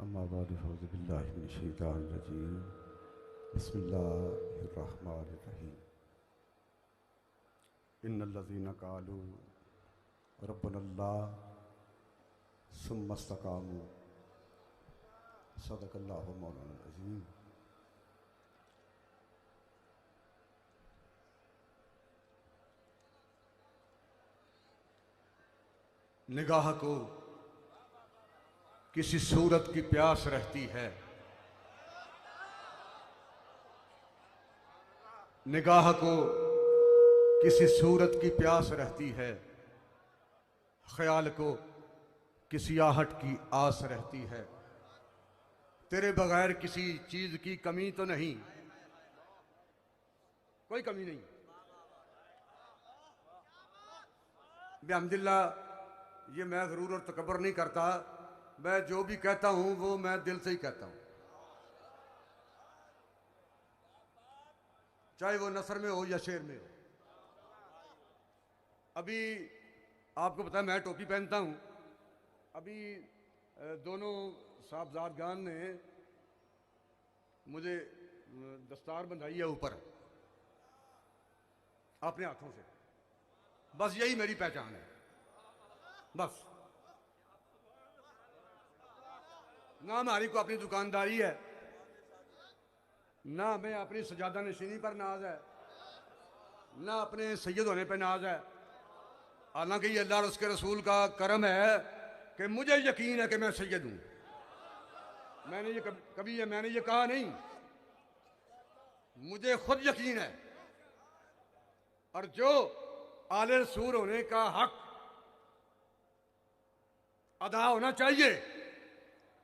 अम्मा बाद फ़ौज़ु बिल्लाहि मिनश शैतानिर रजीम बिस्मिल्लाहिर रहमानिर रहीम इन्नल्लज़ीना क़ालू रब्बुनल्लाह सुम्मा इस्तक़ामू सदक़ल्लाहु मौलाना अज़ीम। निगाह को किसी सूरत की प्यास रहती है, निगाह को किसी सूरत की प्यास रहती है, ख्याल को किसी आहट की आस रहती है। तेरे बगैर किसी चीज की कमी तो नहीं, कोई कमी नहीं। बिहम्दिल्लाह ये मैं ज़रूर और तकब्बर नहीं करता, मैं जो भी कहता हूं वो मैं दिल से ही कहता हूं, चाहे वो नसर में हो या शेर में हो। अभी आपको पता है मैं टोपी पहनता हूं, अभी दोनों साहबजादगान ने मुझे दस्तार बंधाई है ऊपर अपने हाथों से, बस यही मेरी पहचान है। बस ना हमारी को अपनी दुकानदारी है, ना हमें अपनी सजादा नशीनी पर नाज है, ना अपने सैयद होने पर नाज है। हालांकि ये अल्लाह और उसके रसूल का करम है कि मुझे यकीन है कि मैं सैयद हूं। मैंने ये कहा नहीं, मुझे खुद यकीन है। और जो आले रसूल होने का हक अदा होना चाहिए,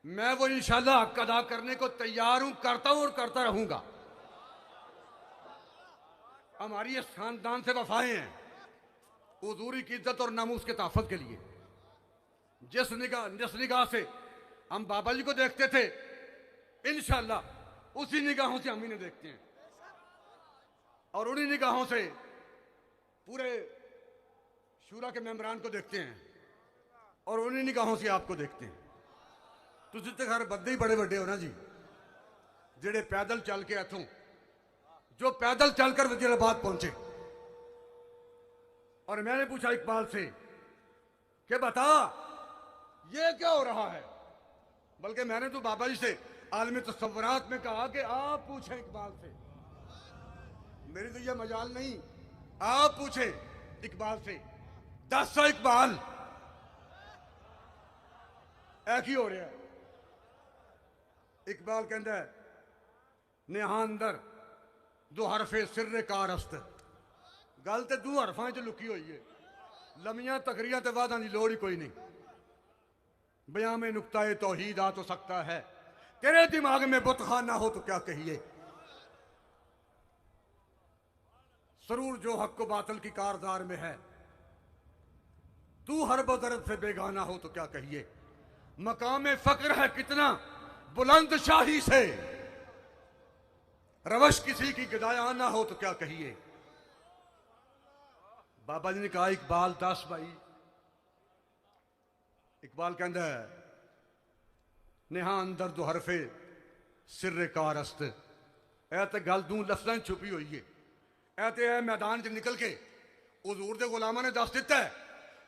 मैं वो इंशाल्लाह हक अदा करने को तैयार हूं, करता हूं और करता रहूंगा। हमारी इस खानदान से वफाएं हैं हुजूरी की इज्जत और नामूस के तहफ़्फ़ुज़ के लिए। जिस निगाह से हम बाबा जी को देखते थे, इंशाल्लाह उसी निगाहों से हम इन्हें देखते हैं, और उन्हीं निगाहों से पूरे शूरा के मेंबरान को देखते हैं, और उन्हीं निगाहों से आपको देखते हैं। तुसीं ते घर बंदे ही बड़े बड़े हो ना जी, जेड़े पैदल चल के इथों, जो पैदल चलकर वजीराबाद पहुंचे। और मैंने पूछा इकबाल से कि बता ये क्या हो रहा है, बल्कि मैंने तो बाबा जी से आलमी तसव्वुरात में कहा कि आप पूछें इकबाल से, मेरी तो ये मजाल नहीं, आप पूछें इकबाल से। दस इकबाल एक ही हो रहा है। इकबाल कहता है नेहा अंदर दो हरफे सिर्रे कारस्त, गल तो दो हरफां च लुकी हुई है, लमियां तकरियां ते वादां दी लोड़ ही कोई नहीं। बयां में नुक्ता तौहीद आ तो सकता है, तेरे दिमाग में बुतखाना हो तो क्या कहिए। सरूर जो हक को बातिल की कारदार में है, तू हर बदरत से बेगाना हो तो क्या कहिए। मकाम फक्र है कितना बुलंद शाही से, रवश किसी की गदाया ना हो तो क्या कहिए। बाबा जी ने कहा इकबाल दस भाई। इकबाल कहता है नेहा अंदर दो हरफे सिर्रे कारस्त, ऐ ते गल दूं लफ्जां छुपी हुई है। ऐ ते है मैदान च निकल के हुजूर दे गुलामां ने दस दिता है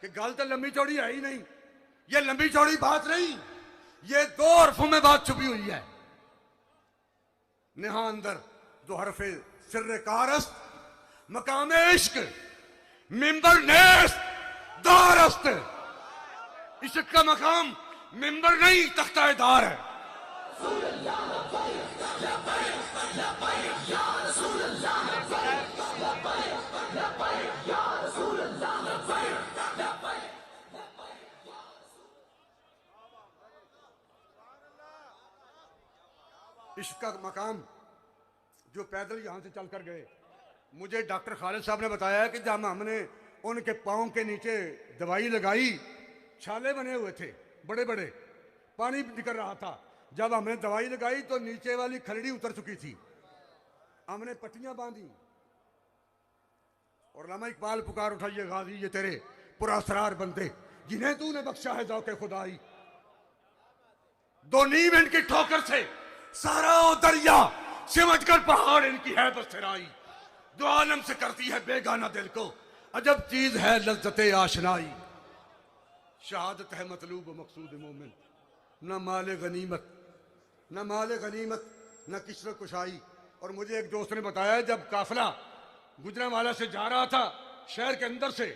कि गल तो लंबी चौड़ी है ही नहीं, ये लंबी चौड़ी बात नहीं, ये दो हरफों में बात छुपी हुई है। नेहा अंदर दो हरफे सिर्रे कारस्त, मकाम इश्क मिंबर नेस्त दारस्त। इश्क का मकाम मिंबर नहीं तख्ता दार है। इश्क का मकाम जो पैदल यहां से चलकर गए, मुझे डॉक्टर खालिद साहब ने बताया कि जब हमने उनके पांव के नीचे दवाई लगाई, छाले बने हुए थे बड़े बड़े, पानी निकल रहा था। जब हमने दवाई लगाई तो नीचे वाली खलड़ी उतर चुकी थी, हमने पट्टियां बांधी और लम्हा इकबाल पुकार उठा, ये गाजी ये तेरे पुरासरार बंदे जिन्हें तूने बख्शा है ज़ौक़े खुदाई। दो नीम इनकी ठोकर से सारा दरिया सिमट कर पहाड़ इनकी है बस्तराई। दो आलम से करती है बेगाना दिल को, अजब चीज है लज्जते आशनाई। शहादत है मतलूब मकसूद मोमिन, न माले गनीमत, न माले गनीमत, न किस्र कुशाई। और मुझे एक दोस्त ने बताया जब काफिला गुजरांवाला से जा रहा था शहर के अंदर से,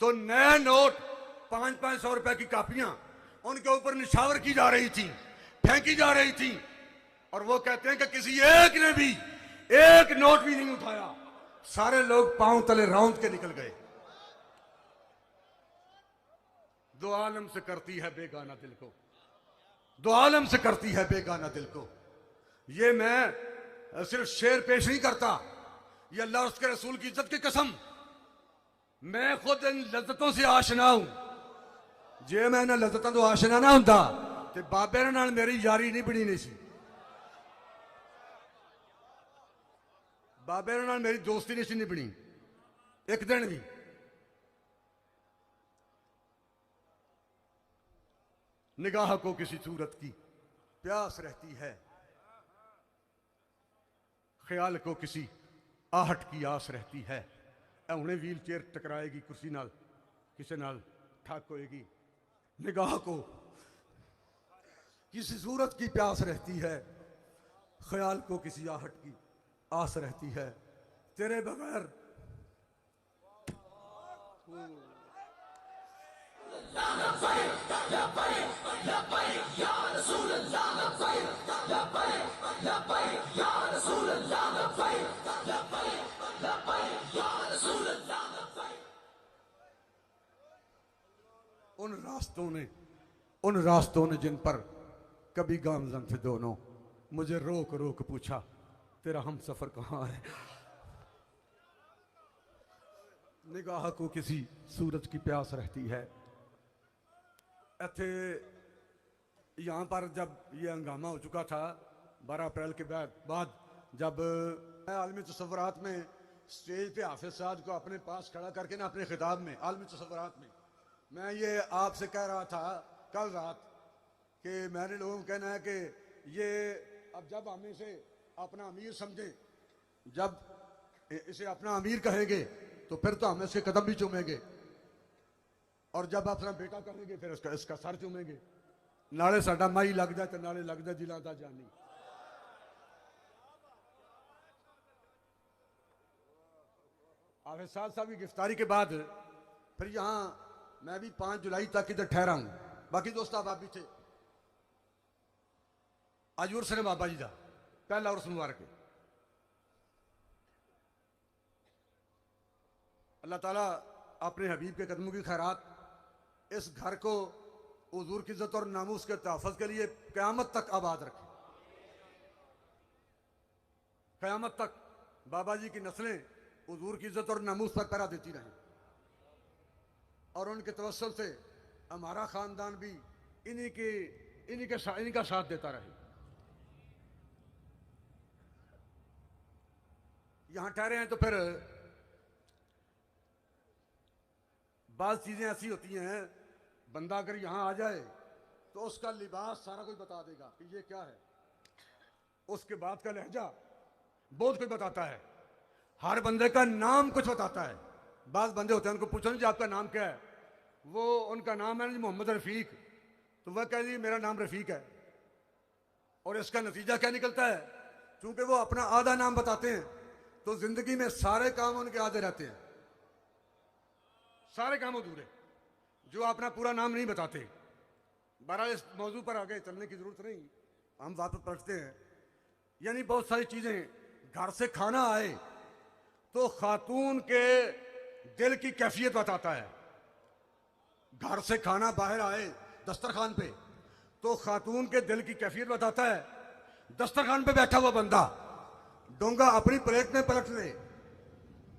तो नए नोट 500-500 रुपए की कापियां उनके ऊपर निछावर की जा रही थी, फेंकी जा रही थी। और वो कहते हैं कि किसी एक ने भी एक नोट भी नहीं उठाया, सारे लोग पांव तले रौंद के निकल गए। दो आलम से करती है बेगाना दिल को, दो आलम से करती है बेगाना दिल को। ये मैं सिर्फ शेर पेश नहीं करता, ये अल्लाह और उसके रसूल की इज्जत की कसम, मैं खुद इन लज्जतों से आशना हूं। जे मैं इन लज्जतों तो आशना ना हुंदा ते बाबे नाल मेरी यारी नहीं बनी नहीं सी, बाबे नाल मेरी दोस्ती नहीं सी निभनी एक दिन भी। निगाह को किसी सूरत की प्यास रहती है, ख्याल को किसी आहट की आस रहती है। उन्हें व्हील चेयर टकराएगी कुर्सी नाल, किसी नाल ठक होएगी। निगाह को किसी सूरत की प्यास रहती है, ख्याल को किसी आहट की आस रहती है। तेरे बगैर उन रास्तों ने जिन पर कभी गामजन थे दोनों, मुझे रोक रोक पूछा तेरा हम सफर कहाँ है। निगाह को किसी सूरज की प्यास रहती है। यहाँ पर जब ये हंगामा हो चुका था 12 अप्रैल के बाद जब आलमी तसव्वुरात में स्टेज पे हाफिज साहब को अपने पास खड़ा करके ना अपने खिताब में आलमी तसव्वुरात में मैं ये आपसे कह रहा था कल रात कि मैंने लोगों को कहना है कि ये अब जब हम इसे अपना अमीर समझें, जब इसे अपना अमीर कहेंगे तो फिर तो हम इसके कदम भी चूमेंगे, और जब अपना बेटा कहेंगे फिर इसका सर चूमेंगे। नाले साडा माई लग जाए तो नाले लग जाए जिला दा जानी। हाफिज साहब की गिरफ्तारी के बाद फिर यहाँ मैं भी 5 जुलाई तक इधर ठहरा हूं, बाकी दोस्त आप भी थे। आज उर्स ने बाबा जी का पहला उर्स मुबारक है। अल्लाह ताला अपने हबीब के कदमों की खैरात इस घर को हुजूर की इज्जत और नामूस के तहफ़्फ़ुज़ के लिए क़यामत तक आबाद रखे। क़यामत तक बाबा जी की नस्लें हुजूर की इज्जत और नामूस पर पहरा देती रहें, और उनके तवस्सुल से हमारा ख़ानदान भी इन्हीं का साथ देता रहे। यहाँ ठहरे हैं तो फिर बाज़ चीज़ें ऐसी होती हैं, बंदा अगर यहाँ आ जाए तो उसका लिबास सारा कुछ बता देगा कि ये क्या है, उसके बाद का लहजा बहुत कुछ बताता है, हर बंदे का नाम कुछ बताता है। बाज़ बंदे होते हैं उनको पूछो जी आपका नाम क्या है, वो उनका नाम है जी मोहम्मद रफ़ीक, तो वह कह जी मेरा नाम रफ़ीक है, और इसका नतीजा क्या निकलता है, चूंकि वो अपना आधा नाम बताते हैं तो जिंदगी में सारे काम उनके आधे रहते हैं, सारे काम अधूरे जो अपना पूरा नाम नहीं बताते। बहरहाल इस मौजू पर आगे चलने की जरूरत नहीं, हम वापस पलटते हैं। यानी बहुत सारी चीजें, घर से खाना आए तो खातून के दिल की कैफियत बताता है। घर से खाना बाहर आए दस्तरखान पे तो खातून के दिल की कैफियत बताता है। दस्तरखान पे बैठा हुआ बंदा डोंगा अपनी प्लेट में पलट ले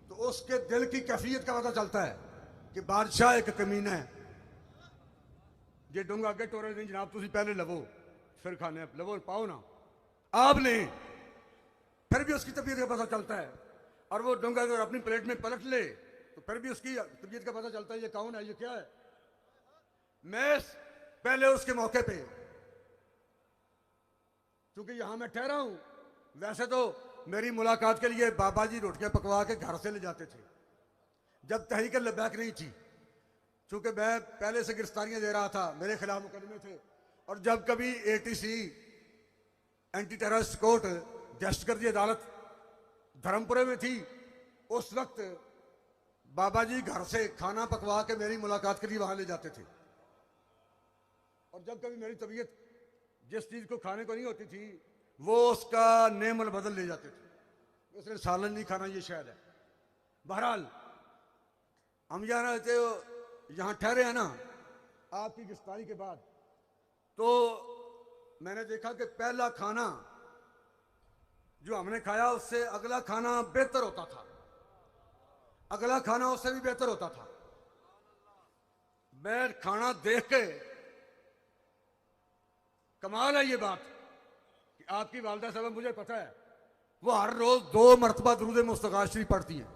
तो उसके दिल की कैफियत का पता चलता है कि बादशाह एक कमीना है। ये डोंगा अगे टोरे नहीं जनाब, तुम पहले लवो फिर खाने लवो पाओ ना, आप नहीं, फिर भी उसकी तबीयत का पता चलता है। और वो डोंगा अगर अपनी प्लेट में पलट ले तो फिर भी उसकी तबीयत का पता चलता है ये कौन है, ये क्या है। मैं पहले उसके मौके पे क्योंकि यहाँ मैं ठहरा हूँ। वैसे तो मेरी मुलाकात के लिए बाबा जी रोटियां पकवा के घर से ले जाते थे जब तहरीक लब्बैक नहीं थी, चूंकि मैं पहले से गिरफ्तारियां दे रहा था, मेरे खिलाफ मुकदमे थे। और जब कभी ATC एंटी टेररिस्ट कोर्ट दहशतगर्दी अदालत धर्मपुरे में थी, उस वक्त बाबा जी घर से खाना पकवा के मेरी मुलाकात के लिए वहां ले जाते थे। और जब कभी मेरी तबीयत जिस चीज को खाने को नहीं होती थी, वो उसका नेमल बदल ले जाते थे। उसने सालन नहीं खाना, ये शायद है। बहरहाल हम यहाँ ठहरे हैं ना आपकी गिरफ्तारी के बाद, तो मैंने देखा कि पहला खाना जो हमने खाया उससे अगला खाना बेहतर होता था, अगला खाना उससे भी बेहतर होता था। मैं खाना देख के, कमाल है ये बात कि आपकी वालदा साहब, मुझे पता है वो हर रोज 2 मरतबा दुरूद मुस्तफा शरीफ पढ़ती हैं।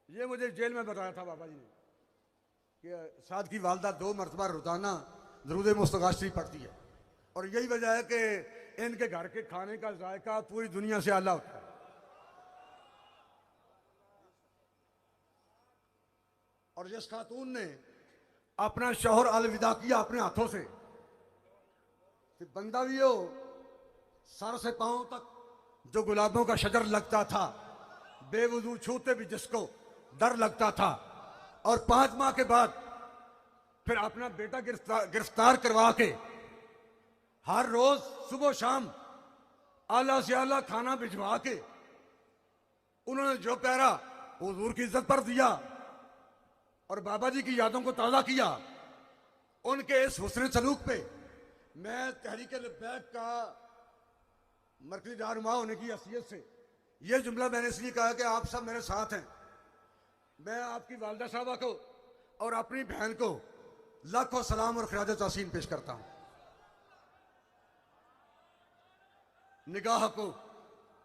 ये मुझे जेल में बताया था बाबा जी ने कि साद की वालदा 2 मरतबा रोजाना दुरूद मुस्तफा शरीफ पढ़ती है। और यही वजह है कि इनके घर के खाने का जायका पूरी दुनिया से आला होता है। और जिस खातून ने अपना शौहर अलविदा किया अपने हाथों से, कि बंदा भी हो सर से पांव तक जो गुलाबों का शजर लगता था, बेवजू छूते भी जिसको डर लगता था, और 5 माह के बाद फिर अपना बेटा गिरफ्तार करवा के हर रोज सुबह शाम आला से आला खाना भिजवा के उन्होंने जो प्यारा हुजूर की इज्जत पर दिया और बाबा जी की यादों को ताज़ा किया, उनके इस हुस्न सलूक पे मैं तहरीक लब्बैक का मरकजी रहनुमा होने की हैसियत से यह जुमला मैंने इसलिए कहा कि आप सब मेरे साथ हैं। मैं आपकी वालदा साहबा को और अपनी बहन को लाखों सलाम और खिराज तहसीन पेश करता हूं। निगाह को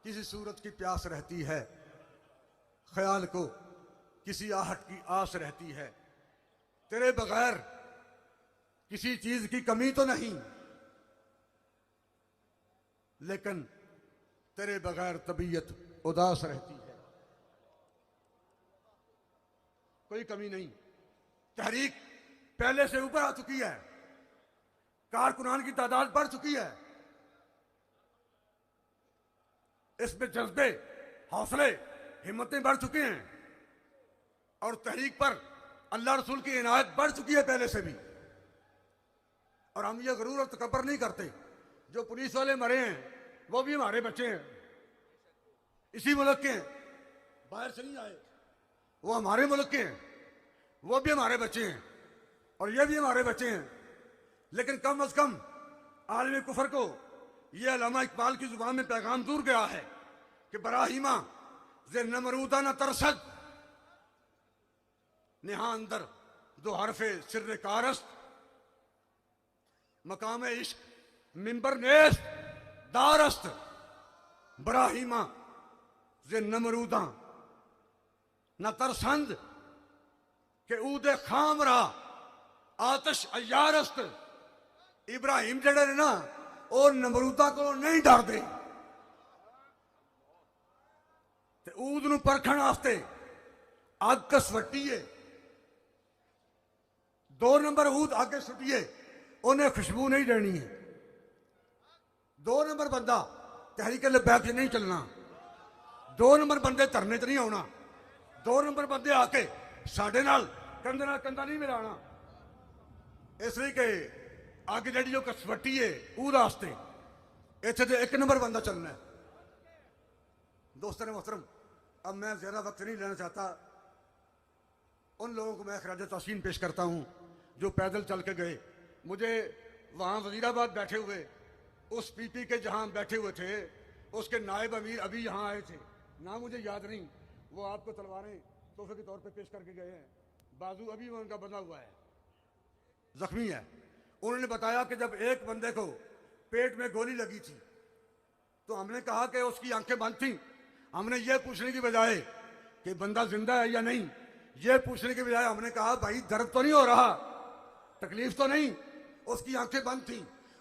किसी सूरत की प्यास रहती है, ख्याल को किसी आहट की आस रहती है। तेरे बगैर किसी चीज की कमी तो नहीं, लेकिन तेरे बगैर तबीयत उदास रहती है। कोई कमी नहीं। तहरीक पहले से ऊपर आ चुकी है, कारकुनान की तादाद बढ़ चुकी है, इसमें जज्बे, हौसले, हिम्मतें बढ़ चुके हैं, और तहरीक पर अल्लाह रसूल की इनायत बढ़ चुकी है पहले से भी। और हम ये गरूर और तकब्बर नहीं करते। जो पुलिस वाले मरे हैं वो भी हमारे बच्चे हैं, इसी मुल्क के हैं, बाहर से नहीं आए। वो हमारे मुल्क के हैं, वो भी हमारे बच्चे हैं, और ये भी हमारे बच्चे हैं। लेकिन कम अज कम आलम कुफर को ये अल्लामा इकबाल की जुबान में पैगाम दूर गया है कि बराहिमा जे नमरूदा न तरसद नेहा अंदर दो हरफे सिर्र कारस्त, मकाम इश्क मिंबर नेस्त दारस्त, बराहिमा जे नमरूदा न तरसंद के ऊदे खामरा आतश अयारस्त। इब्राहिम जड़े ने ना और नमरूदा को नहीं डरते, ऊद नूं परखण वास्ते अग कसवटीए 2 नंबर ऊद आगे सुटिए, उन्हें खुशबू नहीं देनी है। 2 नंबर बंदा तहरीक लब्बैक से नहीं चलना, 2 नंबर बंदे धरने च नहीं आना, 2 नंबर बंदे आके साडे नाल कंधा नहीं मिलाना। इसलिए कि अग जी कसवटी है ऊद वास्ते, इतने तो 1 नंबर बंदा चलना है। दोस्तों ने मोहतरम, अब मैं ज्यादा वक्त नहीं लेना चाहता। उन लोगों को मैं खराज तहसीन पेश करता हूं जो पैदल चल के गए। मुझे वहां वजीराबाद बैठे हुए उस पीपी के जहां बैठे हुए थे, उसके नायब अमीर अभी यहां आए थे, ना मुझे याद नहीं, वो आपको तलवारें तोहफे के तौर पे पेश करके गए हैं। बाजू अभी उनका बंधा हुआ है, जख्मी है। उन्होंने बताया कि जब एक बंदे को पेट में गोली लगी थी तो हमने कहा कि उसकी आंखें बंद थी। हमने ये पूछने की बजाय कि बंदा जिंदा है या नहीं, ये पूछने की बजाय हमने कहा भाई दर्द तो नहीं हो रहा, तकलीफ तो नहीं, उसकी आंखें बंद थी।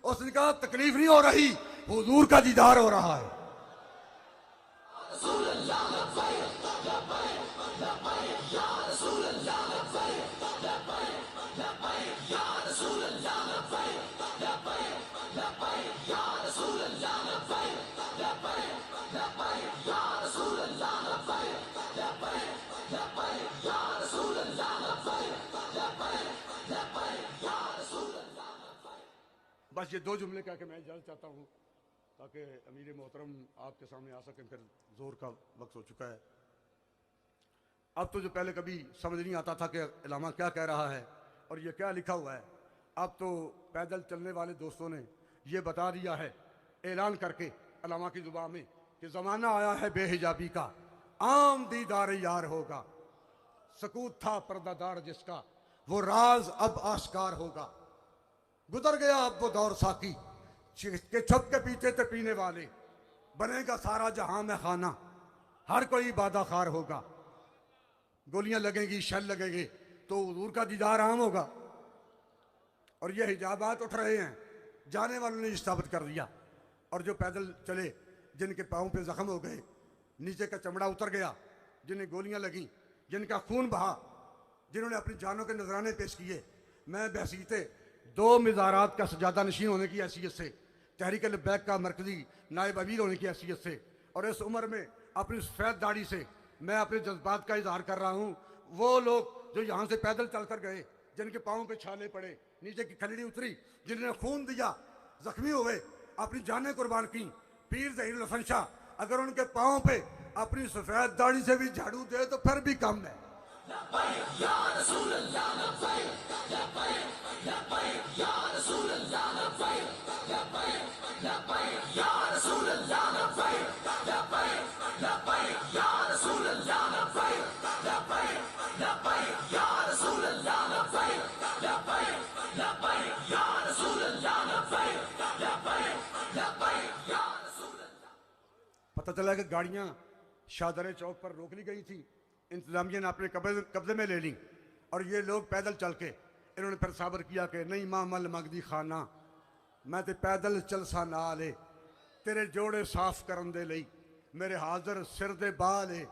उसने कहा तकलीफ नहीं हो रही, हुजूर का दीदार हो रहा है। बस ये दो जुमले कह के मैं इजाजत चाहता हूँ ताकि अमीर मोहतरम आपके सामने आ सकें, फिर जोर का वक्त हो चुका है। अब तो जो पहले कभी समझ नहीं आता था कि इलामा क्या कह रहा है और ये क्या लिखा हुआ है, अब तो पैदल चलने वाले दोस्तों ने ये बता दिया है ऐलान करके इलामा की जुबान में कि ज़माना आया है बेहिजाबी का, आम दीदार यार होगा। सकूत था पर्दादार जिसका, वो राज अब आश्कार होगा। गुजर गया अब वो दौर साकी के छप के पीते थे पीने वाले, बनेगा सारा जहां में खाना, हर कोई बादा खार होगा। गोलियां लगेंगी, शल लगेंगे तो हुजूर का दीदार आम होगा। और ये हिजाबात उठ रहे हैं, जाने वालों ने साबित कर दिया। और जो पैदल चले, जिनके पाँव पे जख्म हो गए, नीचे का चमड़ा उतर गया, जिन्हें गोलियां लगी, जिनका खून बहा, जिन्होंने अपनी जानों के नजराने पेश किए, मैं बहसीते दो मिज़ारात का सजादा नशीन होने की हैसियत से, तहरीक लब्बैक का मरकजी नायब अमीर होने की हैसियत से, और इस उम्र में अपनी सफ़ेद दाढ़ी से मैं अपने जज्बात का इजहार कर रहा हूँ। वो लोग जो यहाँ से पैदल चल कर गए, जिनके पाँव पे छाले पड़े, नीचे की खलड़ी उतरी, जिन्होंने खून दिया, जख्मी हुए, अपनी जानें कुर्बान की, पीर ज़हीरुल हसन शाह अगर उनके पाँव पे अपनी सफ़ेद दाढ़ी से भी झाड़ू दे तो फिर भी कम है। पता चला कि गाड़ियां शाहदरे चौक पर रोक ली गई थी, इंतजामिया ने अपने कब्जे में ले ली, और ये लोग पैदल चल के इन्होंने फिर साबर किया कि नहीं मामल मगदी खाना, मैं तो पैदल चल सा ना ले, तेरे जोड़े साफ करन दे लई, मेरे हाजिर सिर दे बाले।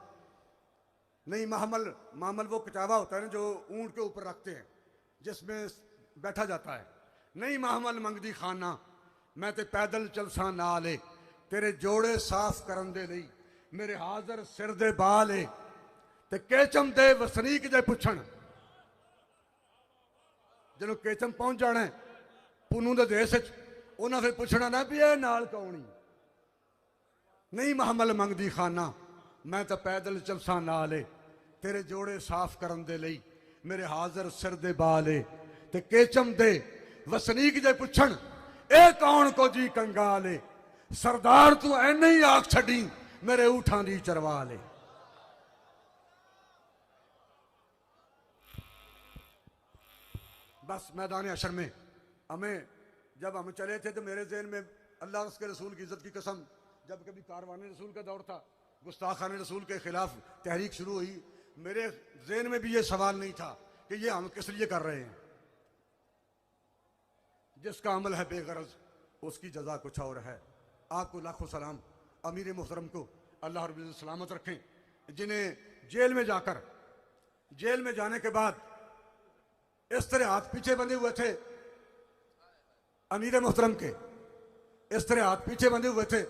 नहीं मामल, मामल वो कचावा होता है ना जो ऊंट के ऊपर रखते हैं, जिसमें बैठा जाता है। नहीं मामल मंगदी खाना, मैं तो पैदल चल सा ना ले, तेरे जोड़े साफ करन दे लई, मेरे हाजिर सिर दे बाले। ते केचम दे वसनीक जे पुछण, ਜਦੋਂ केचम पहुंच जाना है पुनू के देश उन्हें फिर पूछना ना भी ये नाल कौन ही। नहीं महमल मंगदी खाना, मैं तो पैदल चलसा नाले, तेरे जोड़े साफ करन दे लई, मेरे हाजिर सिर दे बाले। ते केचम दे वसनीक जे पुछण, ए कौन को जी कंगाले, सरदार तू ऐने ही आख छड़ी, मेरे ऊठां दी चरवा ले। बस मैदान अशर में हमें, जब हम चले थे तो मेरे जहन में अल्लाह उसके रसूल की इज्जत की कसम, जब कभी कारवान रसूल का दौर था, गुस्ताखान रसूल के खिलाफ तहरीक शुरू हुई, मेरे जहन में भी ये सवाल नहीं था कि ये हम किस लिए कर रहे हैं। जिसका अमल है बेगरज उसकी जजा कुछ और है। आपको लाखों सलाम, अमीर मोहतरम को अल्लाह रब्बुल इज्जत सलामत रखें, जिन्हें जेल में जाकर, जेल में जाने के बाद इस तरह हाथ पीछे बंधे हुए थे अमीर मोहतरम के, इस तरह हाथ पीछे बंधे हुए थे।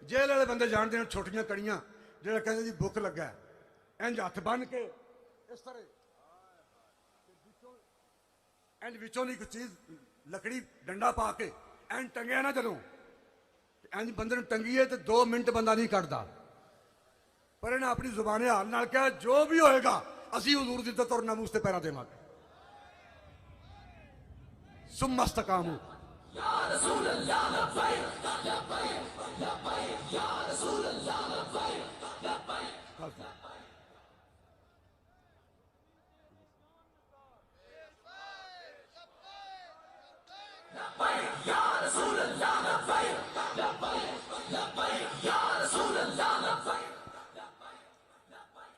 जेल वाले बंदे जानते हैं छोटियां कड़ियां जो कहते जी भुख लगा है, इंज हथ बन के इस तरह इंज विचों नहीं कुछ चीज लकड़ी डंडा पा के इंज टंगे ना, जदों इंज बंदे टंगी है तो 2 मिनट बंदा नहीं कटता। पर इन्हें अपनी जुबाने हाल नाल कहा जो भी होएगा असी हुजूर दी इज्जत और नामूस ते पैरा देवांगे। सुम्मस्तकामू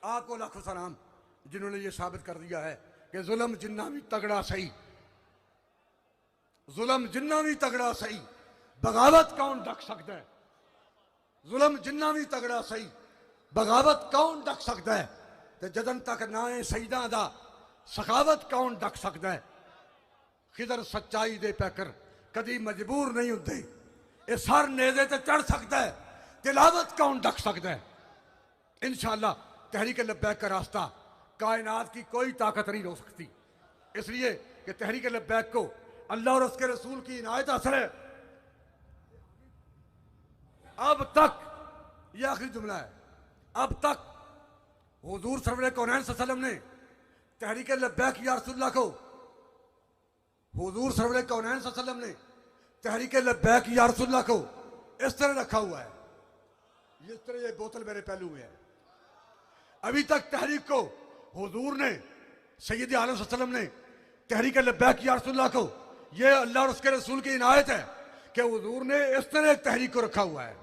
आपको लाखों सलाम, जिन्होंने ये साबित कर दिया है कि जुल्म जिन्ना भी तगड़ा सही, जुल्म जिन्ना भी तगड़ा सही बगावत कौन ढक सकता है। जुल्म जिन्ना भी तगड़ा सही बगावत कौन ढक सकता है। ते जदन तक ना है सईदा दा सखावत कौन ढक सकता है। खिदर सच्चाई दे पैकर कदी मजबूर नहीं होते। ये सर नेज़े ते चढ़ सकता है, तिलावत कौन ढक सकता है। इंशाअल्लाह तहरीक लब्बैक का रास्ता कायनात की कोई ताकत नहीं रोक सकती, इसलिए कि तहरीक लब्बैक को अल्लाह और उसके रसूल की इनायत असर है। अब तक, यह आखिरी जुमला है, अब तक हुजूर सरवर कौनैन सल्लल्लाहु अलैहि वसल्लम ने तहरीक लब्बैक या रसूलल्लाह को, हुजूर सरवर कौनैन सल्लल्लाहु अलैहि वसल्लम ने तहरीक लब्बैक या रसूलल्लाह को इस तरह रखा हुआ है। इस तरह ये बोतल मेरे पहलू में है। अभी तक तहरीक को हुजूर ने, सैयद आलम सल्लल्लाहु अलैहि वसल्लम ने तहरीक लब्बैक या रसूलल्लाह को, ये अल्लाह और उसके रसूल की इनायत है कि हुजूर ने इस तरह एक तहरीक को रखा हुआ है।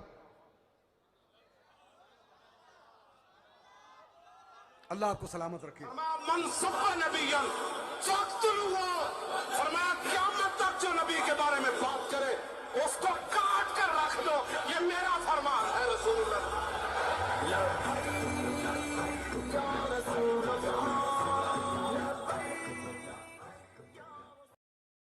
अल्लाह आपको सलामत रखे। क़यामत तक जो नबी के बारे में बात करे उसको काट कर रख दो, ये मेरा फरमान है। रसूलुल्लाह